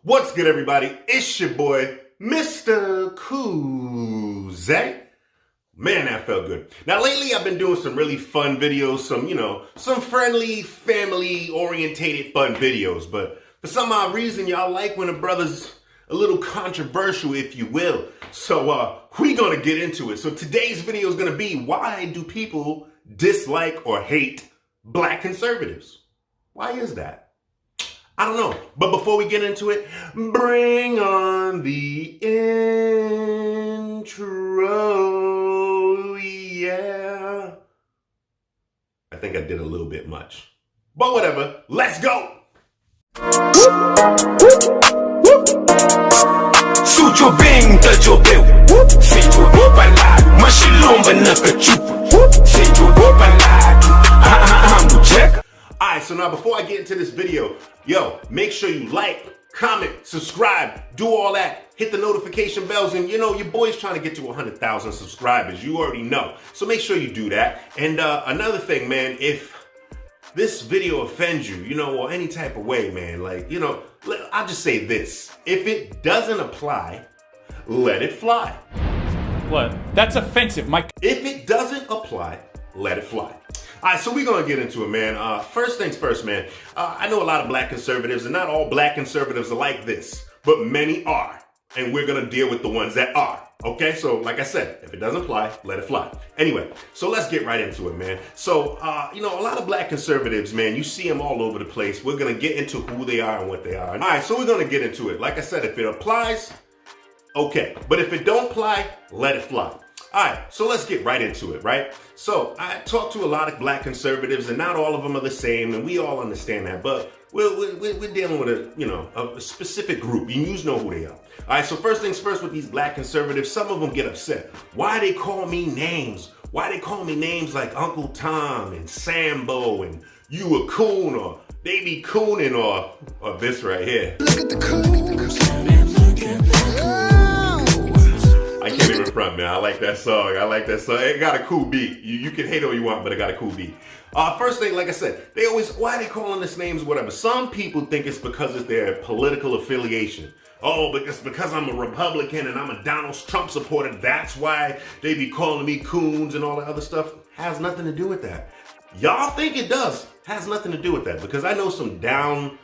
What's good, everybody? It's your boy, Mr. Kuze. Man, that felt good. Now, lately, I've been doing some really fun videos, some friendly, family-orientated fun videos. But for some odd reason, y'all like when a brother's a little controversial, if you will. So, we gonna get into it. So today's video is gonna be, why do people dislike or hate black conservatives? Why is that? I don't know. But before we get into it, bring on the intro. Yeah. I think I did a little bit much. But whatever. Let's go. Sujubing tajobeu Sijubu balad Mashilumba nakachupa Sijubu balad check. Alright, so now before I get into this video, make sure you like, comment, subscribe, do all that. Hit the notification bells, and your boy's trying to get to 100,000 subscribers. You already know. So make sure you do that. And another thing, man, if this video offends you, or any type of way, man, I'll just say this. If it doesn't apply, let it fly. What? That's offensive, Mike. If it doesn't apply, let it fly. All right, so we're going to get into it, man. First things first, man. I know a lot of black conservatives, and not all black conservatives are like this, but many are. And we're going to deal with the ones that are. Okay, so like I said, if it doesn't apply, let it fly. Anyway, so let's get right into it, man. So, a lot of black conservatives, man, you see them all over the place. We're going to get into who they are and what they are. All right, so we're going to get into it. Like I said, if it applies, okay. But if it don't apply, let it fly. All right, so let's get right into it, right? So I talk to a lot of black conservatives, and not all of them are the same, and we all understand that. But we're dealing with a specific group. You know who they are. All right, so first things first with these black conservatives, some of them get upset. Why they call me names? Why they call me names like Uncle Tom and Sambo and you a coon, or they be cooning, or this right here. Look at the coons. I can't even front, man. I like that song. It got a cool beat. You can hate all you want, but it got a cool beat. First thing, like I said, why are they calling us names, whatever? Some people think it's because of their political affiliation. Oh, but it's because I'm a Republican and I'm a Donald Trump supporter. That's why they be calling me coons and all that other stuff. Has nothing to do with that. Y'all think it does. Has nothing to do with that, because I know some down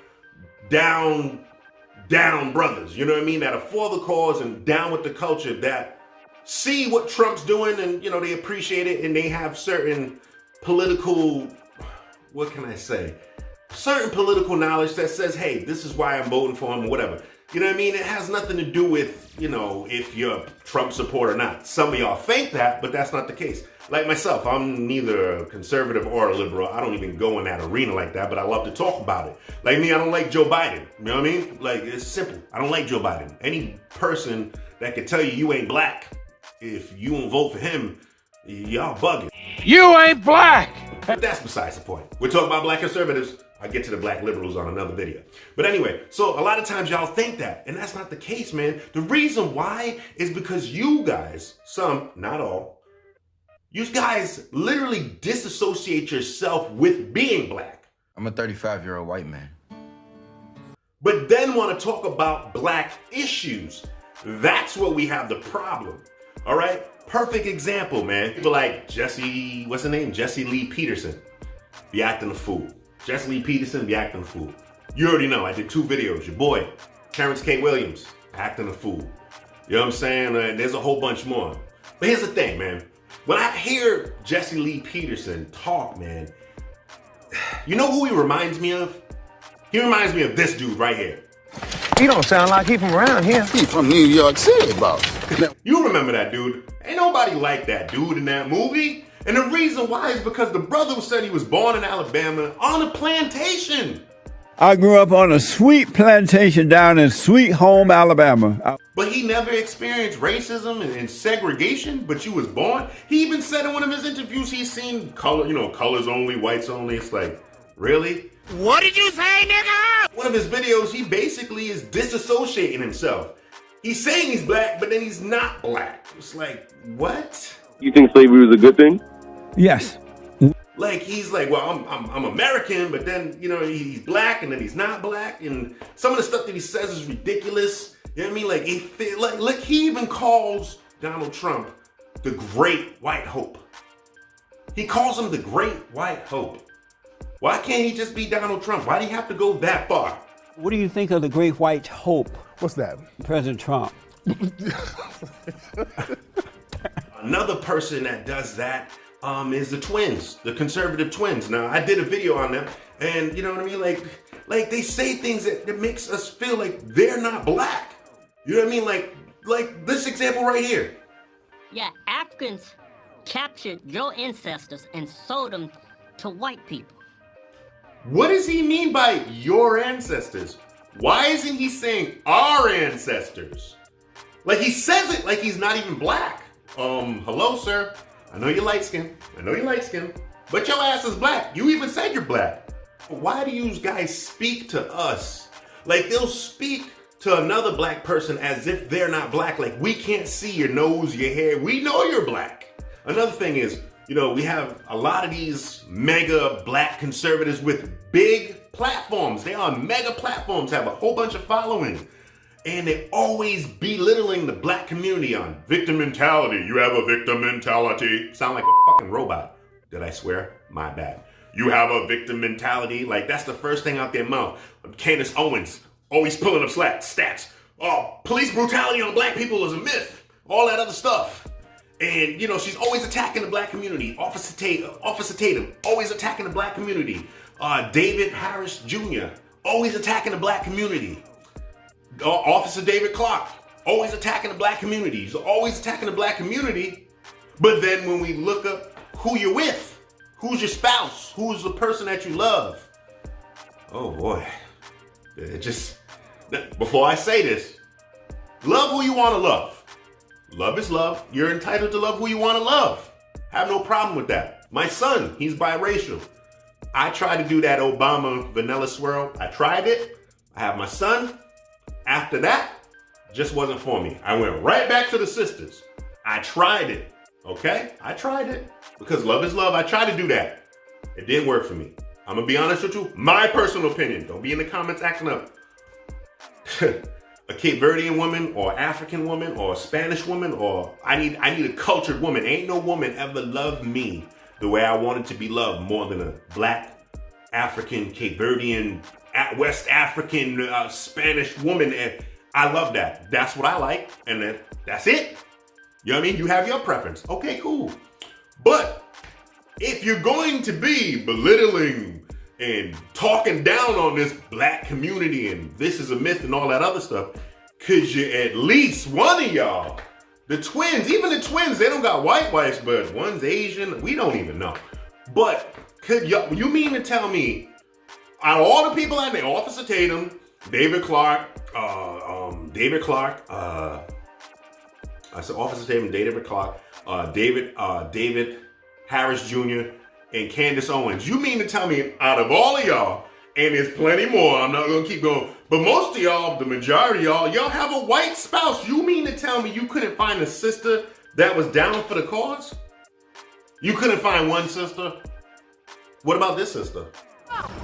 brothers, you know what I mean, that are for the cause and down with the culture, that see what Trump's doing, and they appreciate it, and they have certain political, certain political knowledge that says, hey, this is why I'm voting for him, or whatever. You know what I mean? It has nothing to do with, if you're a Trump supporter or not. Some of y'all think that, but that's not the case. Like myself, I'm neither a conservative or a liberal. I don't even go in that arena like that, but I love to talk about it. Like me, I don't like Joe Biden. You know what I mean? Like, it's simple. I don't like Joe Biden. Any person that can tell you ain't black, if you won't vote for him, y'all bugging. You ain't black! But that's besides the point. We're talking about black conservatives. I'll get to the black liberals on another video. But anyway, so a lot of times y'all think that, and that's not the case, man. The reason why is because you guys, some, not all, you guys literally disassociate yourself with being black. I'm a 35-year-old white man. But then want to talk about black issues. That's where we have the problem. All right? Perfect example, man. People like Jesse Lee Peterson, be acting a fool. Jesse Lee Peterson be acting a fool. You already know, I did 2 videos. Your boy, Terrence K. Williams, acting a fool. You know what I'm saying? There's a whole bunch more. But here's the thing, man. When I hear Jesse Lee Peterson talk, man, you know who he reminds me of? He reminds me of this dude right here. He don't sound like he from around here. He from New York City, boss. You remember that dude. Ain't nobody like that dude in that movie. And the reason why is because the brother said he was born in Alabama on a plantation. I grew up on a sweet plantation down in Sweet Home, Alabama. But he never experienced racism and segregation, but you was born. He even said in one of his interviews he's seen colors only, whites only. It's like, really? What did you say, nigga? One of his videos, he basically is disassociating himself. He's saying he's black, but then he's not black. It's like, what? You think slavery was a good thing? Yes. Like he's like, well, I'm American, but then he's black and then he's not black, and some of the stuff that he says is ridiculous. You know what I mean? Like he even calls Donald Trump the Great White Hope. He calls him the Great White Hope. Why can't he just be Donald Trump? Why do you have to go that far? What do you think of the Great White Hope, What's that? President Trump? Another person that does that is the twins, the conservative twins. Now, I did a video on them, and you know what I mean? Like they say things that makes us feel like they're not black. You know what I mean? Like this example right here. Yeah, Africans captured your ancestors and sold them to white people. What does he mean by your ancestors? Why isn't he saying our ancestors? Like he says it like he's not even black. Hello, sir. I know you're light skinned. But your ass is black. You even said you're black. Why do you guys speak to us? Like they'll speak to another black person as if they're not black. Like we can't see your nose, your hair. We know you're black. Another thing is, we have a lot of these mega black conservatives with big platforms. They are mega platforms, have a whole bunch of following. And they always belittling the black community on victim mentality. You have a victim mentality. Sound like a fucking robot. Did I swear? My bad. You have a victim mentality. Like that's the first thing out their mouth. Candace Owens always pulling up stats. Oh, police brutality on black people is a myth. All that other stuff. And she's always attacking the black community. Officer Tatum, always attacking the black community. David Harris Jr., always attacking the black community. Officer David Clark, always attacking the black community. He's always attacking the black community. But then when we look up who you're with, who's your spouse, who's the person that you love, oh boy. Before I say this, love who you want to love. Love is love. You're entitled to love who you want to love. Have no problem with that. My son, he's biracial. I tried to do that Obama vanilla swirl. I tried it. I have my son. After that, just wasn't for me. I went right back to the sisters. I tried it. Okay? I tried it. Because love is love. I tried to do that. It didn't work for me. I'm going to be honest with you. My personal opinion. Don't be in the comments acting up. A Cape Verdean woman or African woman or a Spanish woman or I need a cultured woman. Ain't no woman ever loved me the way I wanted to be loved more than a black, African, Cape Verdean, West African, Spanish woman. And I love that. That's what I like. And that's it. You know what I mean? You have your preference. Okay, cool. But if you're going to be belittling and talking down on this black community and this is a myth and all that other stuff, could you at least one of y'all, the twins, even the twins, they don't got white wives, but one's Asian, we don't even know. But could you mean to tell me, out of all the people I named, Officer Tatum, David Clark, I said Officer Tatum, David Clark, David Harris Jr., and Candace Owens. You mean to tell me out of all of y'all, and there's plenty more, I'm not gonna keep going, but most of y'all, the majority of y'all have a white spouse. You mean to tell me you couldn't find a sister that was down for the cause? You couldn't find one sister? What about this sister?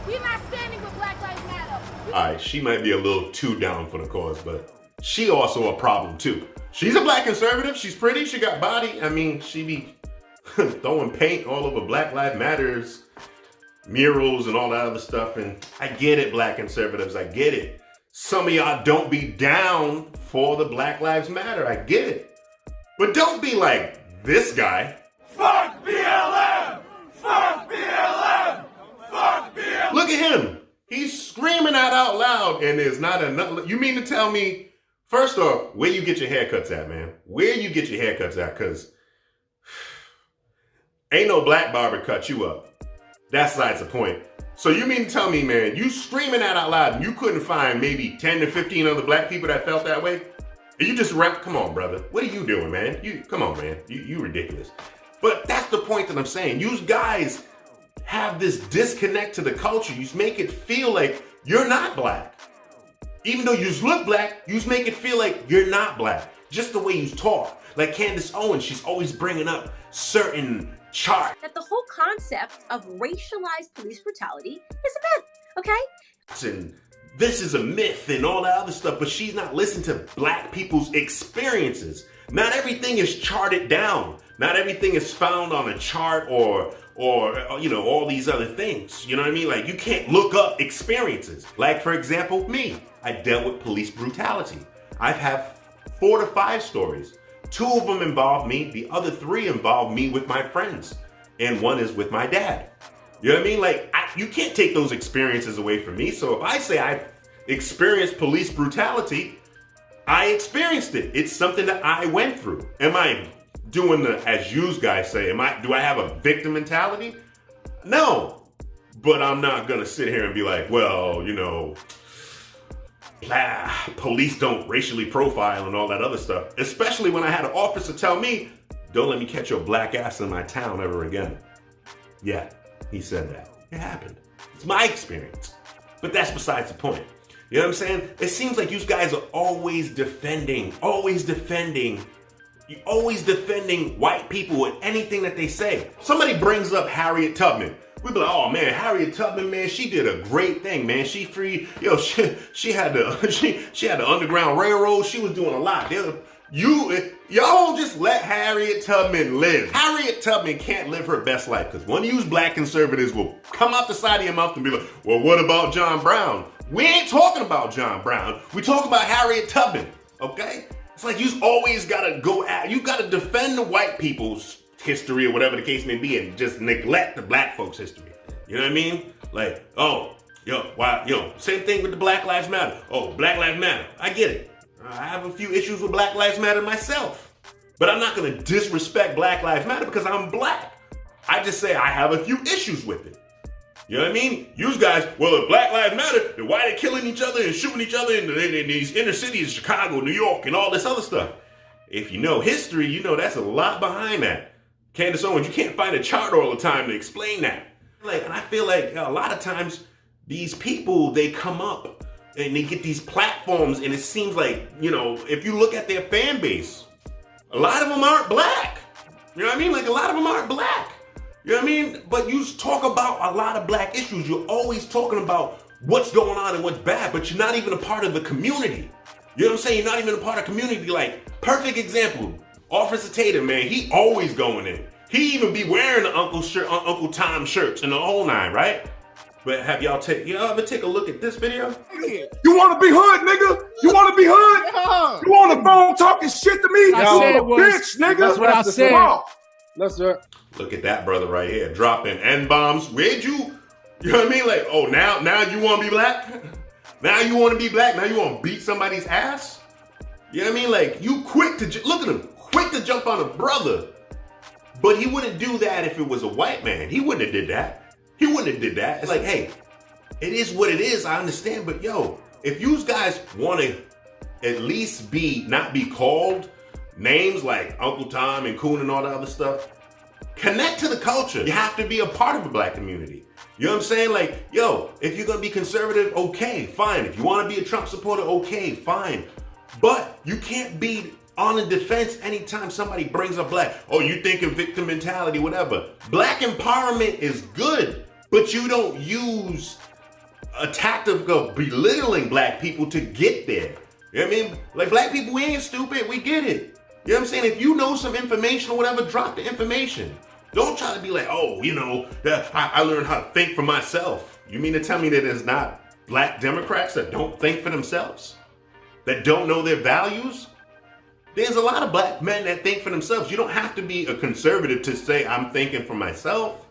We're not standing with Black Lives Matter. All right, she might be a little too down for the cause, but she also a problem too. She's a black conservative. She's pretty. She got body. I mean, she be throwing paint all over Black Lives Matters murals and all that other stuff. And I get it, black conservatives. I get it. Some of y'all don't be down for the Black Lives Matter. I get it. But don't be like this guy. Fuck BLM! Fuck BLM! Fuck BLM! Look at him. He's screaming that out loud and there's not enough. You mean to tell me, first off, where you get your haircuts at, man? Where you get your haircuts at? Because ain't no black barber cut you up. That's besides the point. So you mean to tell me, man, you screaming that out loud and you couldn't find maybe 10 to 15 other black people that felt that way? And you just come on, brother. What are you doing, man? Come on, man. You ridiculous. But that's the point that I'm saying. You guys have this disconnect to the culture. You make it feel like you're not black. Even though you look black, you make it feel like you're not black. Just the way you talk. Like Candace Owens, she's always bringing up certain chart. That the whole concept of racialized police brutality is a myth, okay? And this is a myth and all that other stuff, but she's not listening to black people's experiences. Not everything is charted down. Not everything is found on a chart or you know, all these other things. You know what I mean? Like, you can't look up experiences. Like, for example, me. I dealt with police brutality. I've had 4 to 5 stories. 2 of them involve me. The other 3 involve me with my friends. And 1 is with my dad. You know what I mean? Like, you can't take those experiences away from me. So if I say I experienced police brutality, I experienced it. It's something that I went through. Am I doing the, as you guys say, do I have a victim mentality? No. But I'm not gonna sit here and be like, well, you know, police don't racially profile and all that other stuff. Especially when I had an officer tell me, don't let me catch your black ass in my town ever again. Yeah, he said that. It happened. It's my experience. But that's besides the point. You know what I'm saying? It seems like you guys are always defending white people and anything that they say. Somebody brings up Harriet Tubman. We be like, oh man, Harriet Tubman, man, she did a great thing, man. She freed, she had the Underground Railroad. She was doing a lot. Y'all just let Harriet Tubman live. Harriet Tubman can't live her best life because one of you black conservatives will come out the side of your mouth and be like, well, what about John Brown? We ain't talking about John Brown. We talk about Harriet Tubman, okay? It's like you always gotta you gotta defend the white people's history or whatever the case may be and just neglect the black folks' history. You know what I mean? Like, same thing with the Black Lives Matter. Oh, Black Lives Matter. I get it. I have a few issues with Black Lives Matter myself. But I'm not gonna disrespect Black Lives Matter because I'm black. I just say I have a few issues with it. You know what I mean? You guys, well, if Black Lives Matter, then why they killing each other and shooting each other in these inner cities, Chicago, New York, and all this other stuff? If you know history, you know that's a lot behind that. Candace Owens, you can't find a chart all the time to explain that. And I feel like a lot of times these people, they come up and they get these platforms and it seems like, you know, if you look at their fan base, a lot of them aren't black. You know what I mean? Like a lot of them aren't black. You know what I mean? But you talk about a lot of black issues. You're always talking about what's going on and what's bad, but you're not even a part of the community. You know what I'm saying? You're not even a part of the community. Like, perfect example, Officer Tatum, man, he always going in. He even be wearing the Uncle Tom shirts and the whole 9, right? But have y'all ever take a look at this video? You want to be hood, nigga? You want to be hood? You on the phone talking shit to me? Bitch, nigga. That's what I said. Yes, sir. Look at that brother right here, dropping N-bombs. You know what I mean? Like, oh, now you want to be black? Now you want to be black? Now you want to beat somebody's ass? You know what I mean? Like, you quick to jump on a brother. But he wouldn't do that if it was a white man. He wouldn't have did that. It's like, hey, it is what it is. I understand. But yo, if you guys want to at least not be called names like Uncle Tom and Coon and all that other stuff, connect to the culture. You have to be a part of the black community. You know what I'm saying? Like, yo, if you're going to be conservative, okay, fine. If you want to be a Trump supporter, okay, fine. But you can't be on the defense anytime somebody brings up black. Oh, you think of victim mentality, whatever. Black empowerment is good, but you don't use a tactic of belittling black people to get there. You know what I mean? Like, black people, we ain't stupid. We get it. You know what I'm saying? If you know some information or whatever, drop the information. Don't try to be like, oh, you know, I learned how to think for myself. You mean to tell me that there's not black Democrats that don't think for themselves? That don't know their values? There's a lot of black men that think for themselves. You don't have to be a conservative to say, I'm thinking for myself.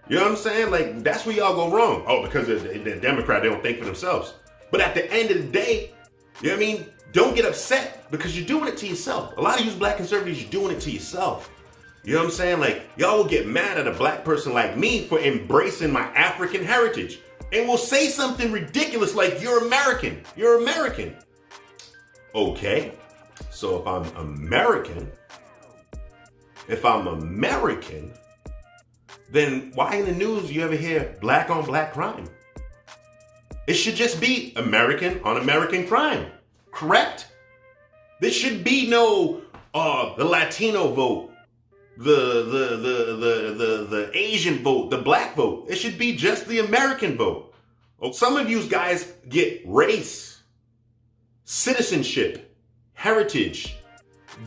You know what I'm saying? Like, that's where y'all go wrong. Oh, because they're Democrat, they don't think for themselves. But at the end of the day, you know what I mean? Don't get upset because you're doing it to yourself. A lot of you black conservatives, you're doing it to yourself. You know what I'm saying? Like, y'all will get mad at a black person like me for embracing my African heritage and will say something ridiculous like, you're American. You're American. Okay. So if I'm American, then why in the news you ever hear black on black crime? It should just be American on American crime, correct? There should be no, the Latino vote. the Asian vote, the black vote. It should be just the American vote. Oh, some of you guys get race, citizenship, heritage,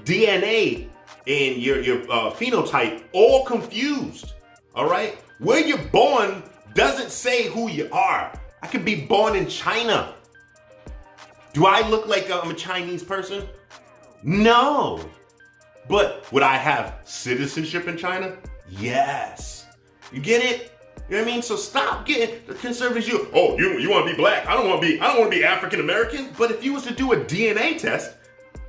DNA, and your phenotype all confused. All right? Where you're born doesn't say who you are. I could be born in China. Do I look like I'm a Chinese person? No. But would I have citizenship in China? Yes. You get it? You know what I mean? So stop getting the conservatives. You want to be black? I don't want to be African American. But if you was to do a DNA test,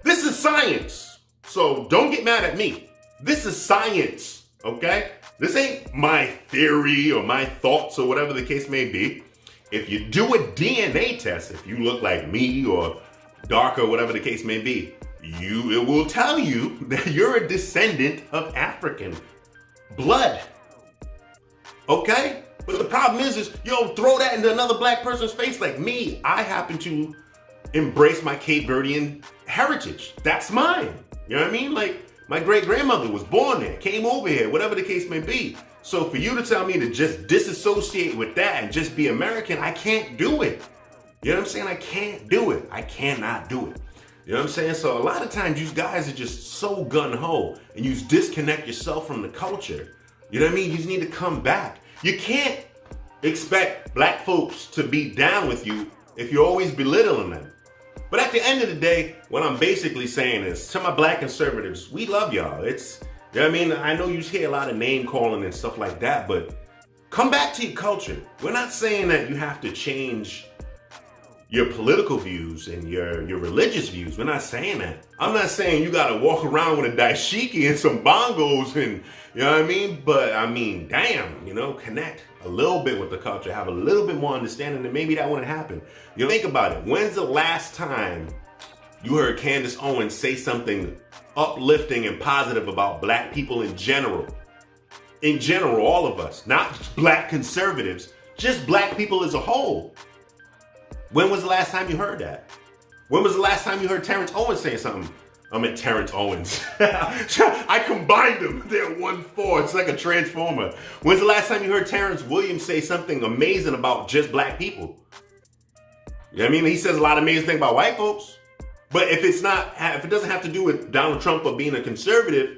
this is science. So don't get mad at me. This is science, okay? This ain't my theory or my thoughts or whatever the case may be. If you do a DNA test, if you look like me or darker, whatever the case may be, it will tell you that you're a descendant of African blood. Okay? But the problem is throw that into another black person's face. Like me, I happen to embrace my Cape Verdean heritage. That's mine. You know what I mean? Like, my great-grandmother was born there, came over here, whatever the case may be. So for you to tell me to just disassociate with that and just be American, I can't do it. You know what I'm saying? I can't do it. I cannot do it. You know what I'm saying? So a lot of times you guys are just so gung-ho and you disconnect yourself from the culture. You know what I mean? You just need to come back. You can't expect black folks to be down with you if you're always belittling them. But at the end of the day, what I'm basically saying is, to my black conservatives, we love y'all. You know what I mean? I know you hear a lot of name calling and stuff like that, but come back to your culture. We're not saying that you have to change your political views and your religious views. We're not saying that. I'm not saying you gotta walk around with a dashiki and some bongos and, you know what I mean? But I mean, damn, connect a little bit with the culture, have a little bit more understanding, and maybe that wouldn't happen. Think about it. When's the last time you heard Candace Owens say something uplifting and positive about black people in general? In general, all of us, not just black conservatives, just black people as a whole. When was the last time you heard that? When was the last time you heard Terrence Owens saying something? I meant Terrence Owens. I combined them. They're 1-4. It's like a transformer. When's the last time you heard Terrence Williams say something amazing about just black people? You know what I mean? He says a lot of amazing things about white folks. But if it doesn't have to do with Donald Trump or being a conservative,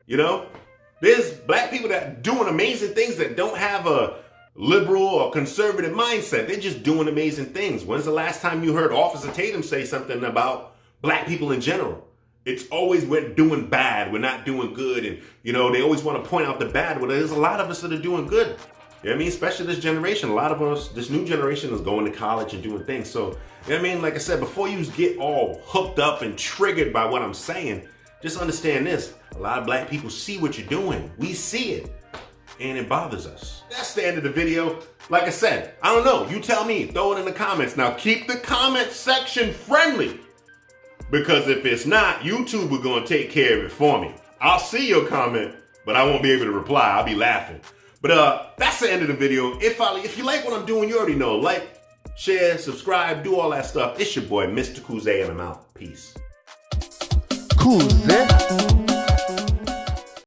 there's black people that doing amazing things that don't have a liberal or conservative mindset. They're just doing amazing things. When's the last time you heard Officer Tatum say something about black people in general? It's always we're doing bad, we're not doing good, and they always want to point out the bad. Well, there's a lot of us that are doing good. You know what I mean? Especially this generation. A lot of us, this new generation is going to college and doing things. So, you know what I mean? Like I said, before you get all hooked up and triggered by what I'm saying, just understand this. A lot of black people see what you're doing. We see it. And it bothers us. That's the end of the video. Like I said, I don't know. You tell me. Throw it in the comments. Now keep the comment section friendly. Because if it's not, YouTube are going to take care of it for me. I'll see your comment, but I won't be able to reply. I'll be laughing. But that's the end of the video. If you like what I'm doing, you already know. Like, share, subscribe, do all that stuff. It's your boy, Mr. Kuzay, and I'm out. Peace. Kuzay.